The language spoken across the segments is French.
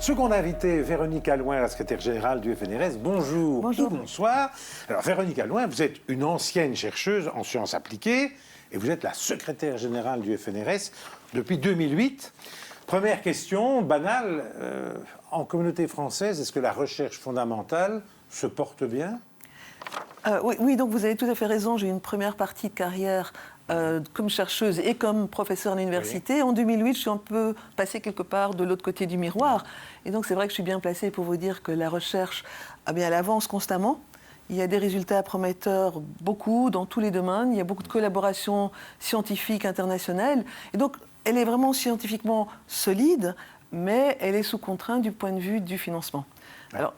Seconde invitée, Véronique Allouin, la secrétaire générale du FNRS. Bonjour. Bonjour. Ou bonsoir. Alors, Véronique Allouin, vous êtes une ancienne chercheuse en sciences appliquées et vous êtes la secrétaire générale du FNRS depuis 2008. Première question, banale. En communauté française, est-ce que la recherche fondamentale se porte bien ? Oui, donc vous avez tout à fait raison. J'ai eu une première partie de carrière comme chercheuse et comme professeure à l'université. Oui. En 2008, je suis un peu passée quelque part de l'autre côté du miroir. Et donc c'est vrai que je suis bien placée pour vous dire que la recherche, elle avance constamment. Il y a des résultats prometteurs, beaucoup, dans tous les domaines. Il y a beaucoup de collaborations scientifiques internationales. Et donc, elle est vraiment scientifiquement solide, mais elle est sous contrainte du point de vue du financement. Alors,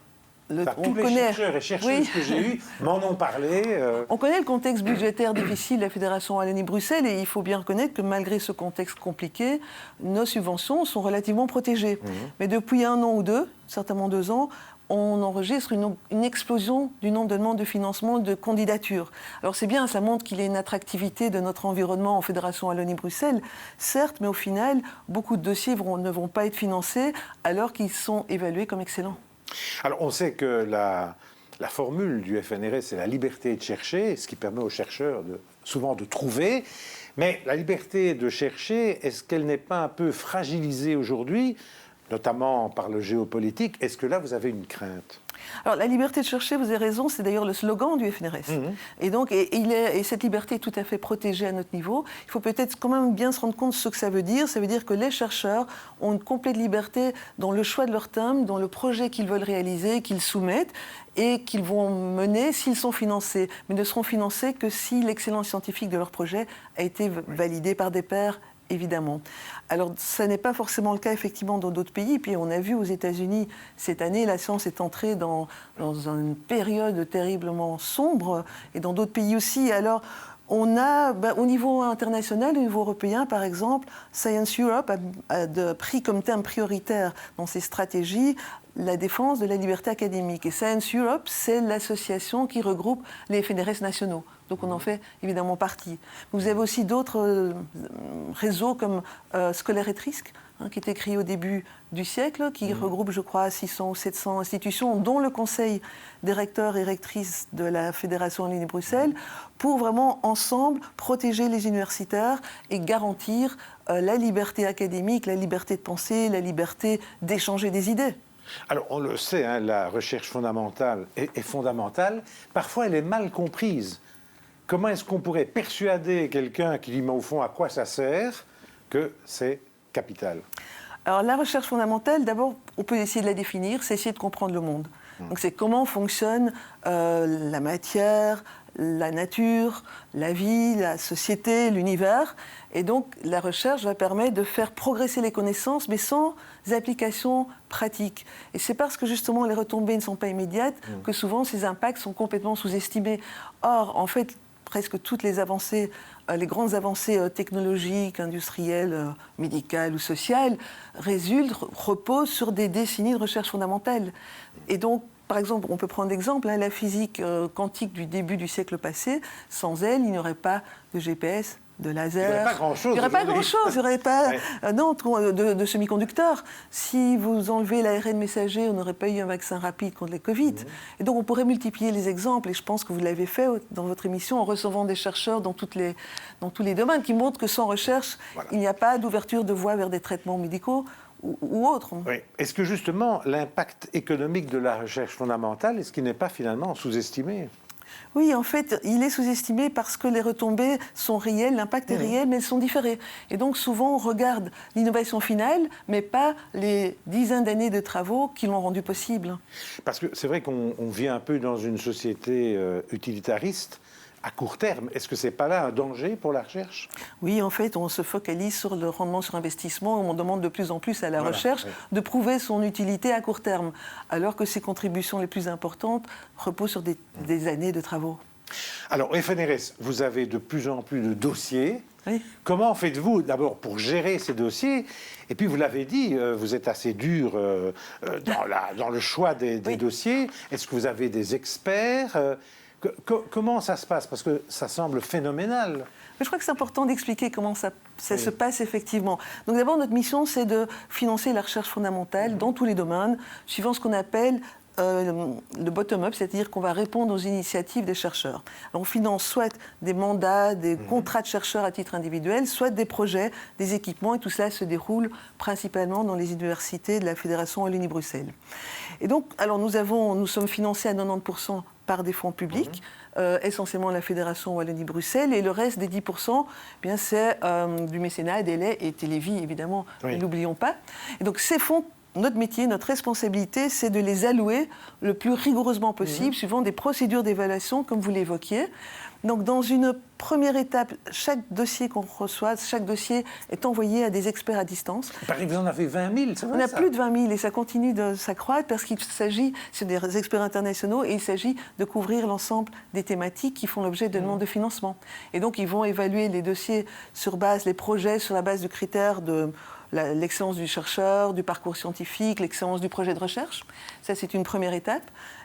tous les chercheurs et chercheuses que j'ai eus m'en ont parlé. On connaît le contexte budgétaire difficile de la Fédération Wallonie-Bruxelles et il faut bien reconnaître que malgré ce contexte compliqué, nos subventions sont relativement protégées. Mais depuis 1 an ou 2, certainement 2 ans, on enregistre une explosion du nombre de demandes de financement, de candidatures. Alors c'est bien, ça montre qu'il y a une attractivité de notre environnement en Fédération Wallonie-Bruxelles, certes, mais au final, beaucoup de dossiers ne vont pas être financés alors qu'ils sont évalués comme excellents. Alors, on sait que la formule du FNRS, c'est la liberté de chercher, ce qui permet aux chercheurs souvent de trouver. Mais la liberté de chercher, est-ce qu'elle n'est pas un peu fragilisée aujourd'hui, notamment par le géopolitique? Est-ce que là, vous avez une crainte ? Alors, la liberté de chercher, vous avez raison, c'est d'ailleurs le slogan du FNRS. Et donc, et cette liberté est tout à fait protégée à notre niveau. Il faut peut-être quand même bien se rendre compte de ce que ça veut dire. Ça veut dire que les chercheurs ont une complète liberté dans le choix de leur thème, dans le projet qu'ils veulent réaliser, qu'ils soumettent et qu'ils vont mener s'ils sont financés. Mais ne seront financés que si l'excellence scientifique de leur projet a été validée par des pairs, évidemment. Alors, ça n'est pas forcément le cas, effectivement, dans d'autres pays. Puis, on a vu aux États-Unis, cette année, la science est entrée dans une période terriblement sombre, et dans d'autres pays aussi. Alors, on a, au niveau international, au niveau européen, par exemple, Science Europe a pris comme thème prioritaire dans ses stratégies la défense de la liberté académique. Et Science Europe, c'est l'association qui regroupe les FNRS nationaux. Donc on en fait évidemment partie. Vous avez aussi d'autres réseaux comme Scolaire et Risque, qui est créé au début du siècle, qui regroupe, je crois, 600 ou 700 institutions, dont le Conseil des recteurs et rectrices de la Fédération Wallonie-Bruxelles, pour vraiment, ensemble, protéger les universitaires et garantir la liberté académique, la liberté de penser, la liberté d'échanger des idées. Alors, on le sait, la recherche fondamentale est fondamentale. Parfois, elle est mal comprise. Comment est-ce qu'on pourrait persuader quelqu'un qui dit, mais au fond, à quoi ça sert, que c'est capital ? Alors, la recherche fondamentale, d'abord, on peut essayer de la définir, c'est essayer de comprendre le monde. Donc, c'est comment fonctionne la matière, la nature, la vie, la société, l'univers. Et donc, la recherche va permettre de faire progresser les connaissances, mais sans applications pratiques. Et c'est parce que, justement, les retombées ne sont pas immédiates que souvent, ces impacts sont complètement sous-estimés. Or, en fait, presque toutes les avancées, les grandes avancées technologiques, industrielles, médicales ou sociales, reposent sur des décennies de recherche fondamentale. Et donc, par exemple, on peut prendre l'exemple, la physique quantique du début du siècle passé, sans elle, il n'y aurait pas de GPS, de laser. Il n'y aurait pas grand-chose. Il n'y aurait pas grand-chose, il n'y aurait pas de semi-conducteurs. Si vous enlevez l'ARN messager, on n'aurait pas eu un vaccin rapide contre les Covid. Et donc on pourrait multiplier les exemples, et je pense que vous l'avez fait dans votre émission, en recevant des chercheurs dans tous les domaines, qui montrent que sans recherche, il n'y a pas d'ouverture de voie vers des traitements médicaux ou autres. Oui. Est-ce que justement l'impact économique de la recherche fondamentale, est-ce qu'il n'est pas finalement sous-estimé ? Oui, en fait, il est sous-estimé parce que les retombées sont réelles, l'impact est réel, mais elles sont différées. Et donc, souvent, on regarde l'innovation finale, mais pas les dizaines d'années de travaux qui l'ont rendu possible. Parce que c'est vrai qu'on vit un peu dans une société utilitariste, à court terme. Est-ce que ce n'est pas là un danger pour la recherche ? Oui, en fait, on se focalise sur le rendement sur investissement. On demande de plus en plus à la recherche de prouver son utilité à court terme, alors que ses contributions les plus importantes reposent sur des années de travaux. Alors, au FNRS, vous avez de plus en plus de dossiers. Oui. Comment faites-vous d'abord pour gérer ces dossiers ? Et puis, vous l'avez dit, vous êtes assez dur dans le choix des dossiers. Est-ce que vous avez des experts ? Comment ça se passe? Parce que ça semble phénoménal. Mais je crois que c'est important d'expliquer comment ça se passe effectivement. Donc d'abord, notre mission, c'est de financer la recherche fondamentale dans tous les domaines, suivant ce qu'on appelle le bottom-up, c'est-à-dire qu'on va répondre aux initiatives des chercheurs. Alors, on finance soit des mandats, des contrats de chercheurs à titre individuel, soit des projets, des équipements, et tout cela se déroule principalement dans les universités de la Fédération Wallonie-Bruxelles. Et donc, alors nous sommes financés à 90% par des fonds publics, essentiellement la Fédération Wallonie-Bruxelles, et le reste des 10%, eh bien, c'est du mécénat, délai et Télévie, évidemment, ne l'oublions pas. Et donc ces fonds, notre métier, notre responsabilité, c'est de les allouer le plus rigoureusement possible, suivant des procédures d'évaluation, comme vous l'évoquiez. Donc, dans une première étape, chaque dossier qu'on reçoit, chaque dossier est envoyé à des experts à distance. Paris, vous en avez 20 000, c'est vrai? On a plus de 20 000 et ça continue de s'accroître parce qu'il s'agit, c'est des experts internationaux, et il s'agit de couvrir l'ensemble des thématiques qui font l'objet de demandes de financement. Et donc, ils vont évaluer les dossiers les projets sur la base du critère de l'excellence du chercheur, du parcours scientifique, l'excellence du projet de recherche. Ça, c'est une première étape.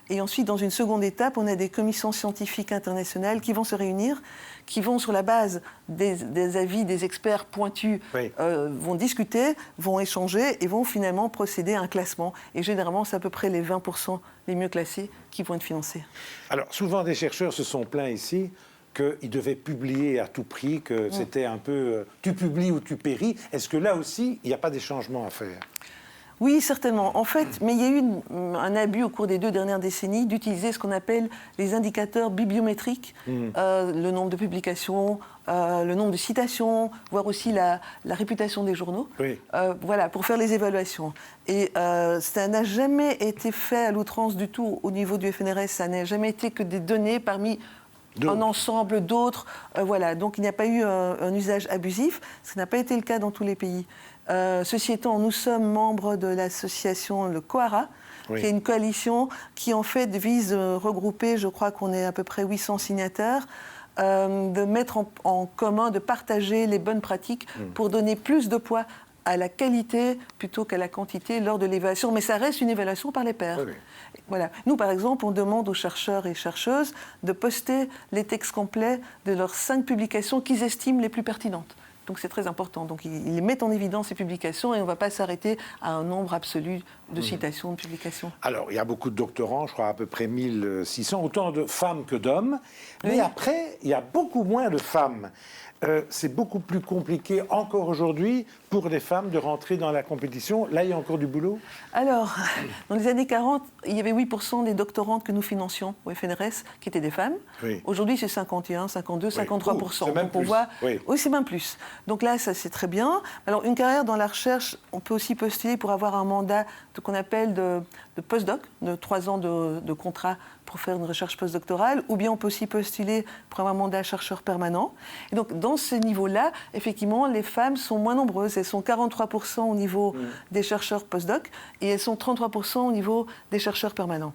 Et ensuite, dans une seconde étape, on a des commissions scientifiques internationales qui vont se réunir, qui vont, sur la base des avis des experts pointus, vont discuter, vont échanger et vont finalement procéder à un classement. Et généralement, c'est à peu près les 20% les mieux classés qui vont être financés. Alors, souvent, des chercheurs se sont plaints ici qu'ils devaient publier à tout prix, que c'était un peu tu publies ou tu péris. Est-ce que là aussi, il n'y a pas des changements à faire? Oui, certainement. En fait, mais il y a eu un abus au cours des 2 dernières décennies d'utiliser ce qu'on appelle les indicateurs bibliométriques, le nombre de publications, le nombre de citations, voire aussi la réputation des journaux, voilà, pour faire les évaluations. Et ça n'a jamais été fait à l'outrance du tout au niveau du FNRS. Ça n'a jamais été que des données parmi un ensemble d'autres. Voilà. Donc il n'y a pas eu un usage abusif. Ça n'a pas été le cas dans tous les pays. Ceci étant, nous sommes membres de l'association le COARA, qui est une coalition qui en fait vise regrouper, je crois qu'on est à peu près 800 signataires, de mettre en commun, de partager les bonnes pratiques pour donner plus de poids à la qualité plutôt qu'à la quantité lors de l'évaluation. Mais ça reste une évaluation par les pairs. Voilà. Nous, par exemple, on demande aux chercheurs et chercheuses de poster les textes complets de leurs 5 publications qu'ils estiment les plus pertinentes. Donc c'est très important. Donc ils mettent en évidence ces publications et on ne va pas s'arrêter à un nombre absolu de citations, de publications. Alors il y a beaucoup de doctorants, je crois à peu près 1600, autant de femmes que d'hommes. Mais après, il y a beaucoup moins de femmes. C'est beaucoup plus compliqué encore aujourd'hui pour les femmes de rentrer dans la compétition. Là, il y a encore du boulot? Alors, dans les années 40, il y avait 8% des doctorantes que nous financions au FNRS qui étaient des femmes. Aujourd'hui, c'est 51, 52, 53%. C'est même plus. Oui, c'est même plus. Donc là, ça, c'est très bien. Alors, une carrière dans la recherche, on peut aussi postuler pour avoir un mandat qu'on appelle de postdoc, de 3 ans de contrat pour faire une recherche postdoctorale, ou bien on peut aussi postuler pour avoir un mandat chercheur permanent. Et donc, dans ce niveau-là, effectivement, les femmes sont moins nombreuses. Elles sont 43% au niveau des chercheurs postdoc et elles sont 33% au niveau des chercheurs permanents.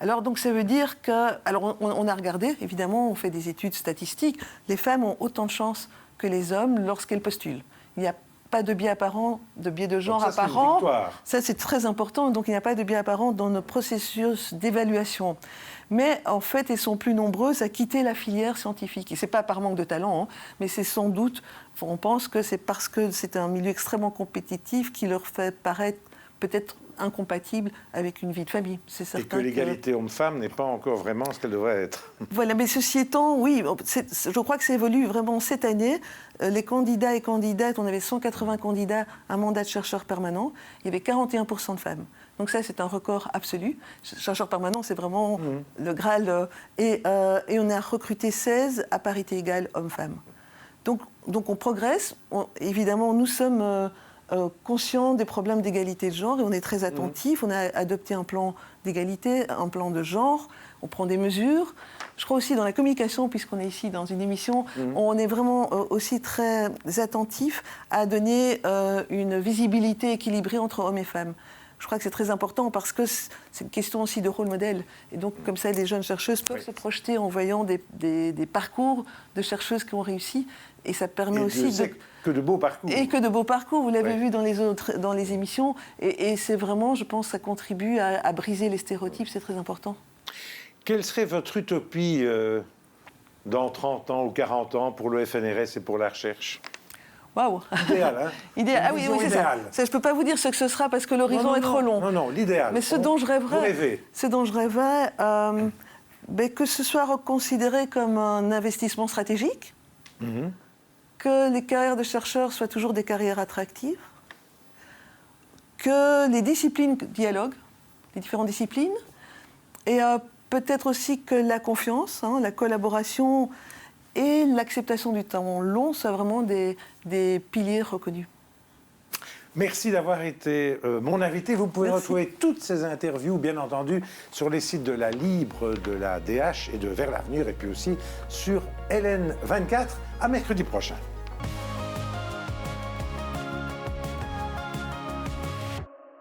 Alors, donc, ça veut dire que... Alors, on a regardé, évidemment, on fait des études statistiques. Les femmes ont autant de chances que les hommes lorsqu'elles postulent. Il n'y a pas de biais apparent, de biais de genre apparent. Ça, c'est très important. Donc, il n'y a pas de biais apparent dans notre processus d'évaluation. Mais, en fait, elles sont plus nombreuses à quitter la filière scientifique. Et ce n'est pas par manque de talent, mais c'est sans doute, on pense que c'est parce que c'est un milieu extrêmement compétitif qui leur fait paraître peut-être incompatible avec une vie de famille. C'est certain. Et que l'égalité homme-femme n'est pas encore vraiment ce qu'elle devrait être. Voilà, mais ceci étant, oui, je crois que ça évolue vraiment cette année. Les candidats et candidates, on avait 180 candidats à un mandat de chercheur permanent, il y avait 41% de femmes. Donc ça, c'est un record absolu. Chercheur permanent, c'est vraiment le Graal. Et on a recruté 16 à parité égale hommes-femmes. Donc on progresse. Évidemment, nous sommes... conscients des problèmes d'égalité de genre et on est très attentifs. On a adopté un plan d'égalité, un plan de genre, on prend des mesures. Je crois aussi dans la communication, puisqu'on est ici dans une émission, on est vraiment aussi très attentifs à donner une visibilité équilibrée entre hommes et femmes. Je crois que c'est très important parce que c'est une question aussi de rôle modèle. Et donc, comme ça, les jeunes chercheuses peuvent se projeter en voyant des parcours de chercheuses qui ont réussi. Et ça permet aussi que de beaux parcours. Et que de beaux parcours, vous l'avez vu dans les émissions. Et c'est vraiment, je pense, ça contribue à briser les stéréotypes, c'est très important. Quelle serait votre utopie dans 30 ans ou 40 ans pour le FNRS et pour la recherche? Waouh. Idéal, hein? Idéal. Ah oui, oui, c'est ça. Je ne peux pas vous dire ce que ce sera parce que l'horizon est trop long. Non, non, l'idéal. Mais ce dont je rêverais, que ce soit reconsidéré comme un investissement stratégique, que les carrières de chercheurs soient toujours des carrières attractives, que les disciplines dialoguent, les différentes disciplines, et peut-être aussi que la confiance, la collaboration et l'acceptation du temps long soient vraiment des piliers reconnus. Merci d'avoir été mon invité. Vous pouvez Merci. retrouver toutes ces interviews, bien entendu, sur les sites de la Libre, de la DH et de Vers l'avenir, et puis aussi sur LN24. À mercredi prochain.